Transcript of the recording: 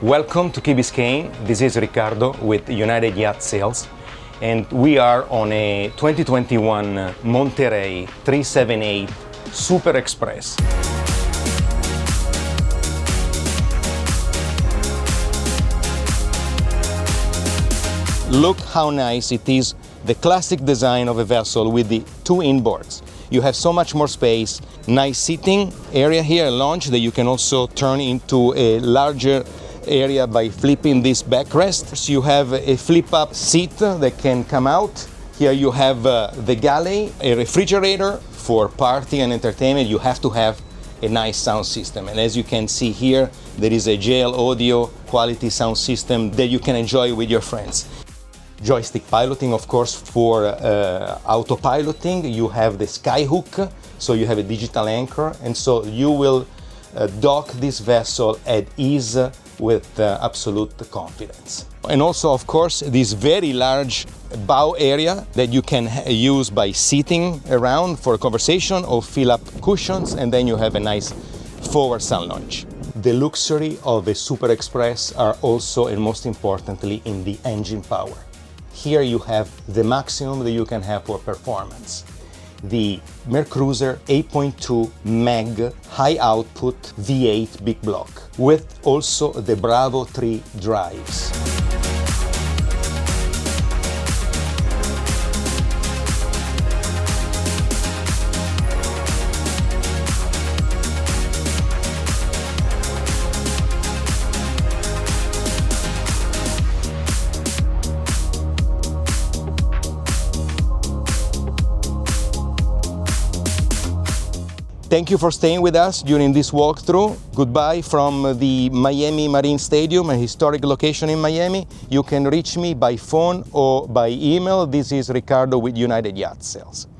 Welcome to Key Biscayne. This is Ricardo with United Yacht Sales, and we are on a 2021 Monterey 378 Super Express. Look how nice it is, the classic design of a vessel with the two inboards. You have so much more space, nice seating area here, a lounge that you can also turn into a larger area by flipping this backrest. So you have a flip-up seat that can come out. Here you have the galley, a refrigerator. For party and entertainment, you have to have a nice sound system. And as you can see here, there is a JL Audio quality sound system that you can enjoy with your friends. Joystick piloting, of course, for autopiloting. You have the skyhook, so you have a digital anchor, and so you will dock this vessel at ease with absolute confidence. And also, of course, this very large bow area that you can use by sitting around for a conversation or fill up cushions, and then you have a nice forward sun lounge. The luxury of a Super Express are also, and most importantly, in the engine power. Here you have the maximum that you can have for performance. The MerCruiser 8.2 MAG high output V8 big block with also the Bravo 3 drives. Thank you for staying with us during this walkthrough. Goodbye from the Miami Marine Stadium, a historic location in Miami. You can reach me by phone or by email. This is Ricardo with United Yacht Sales.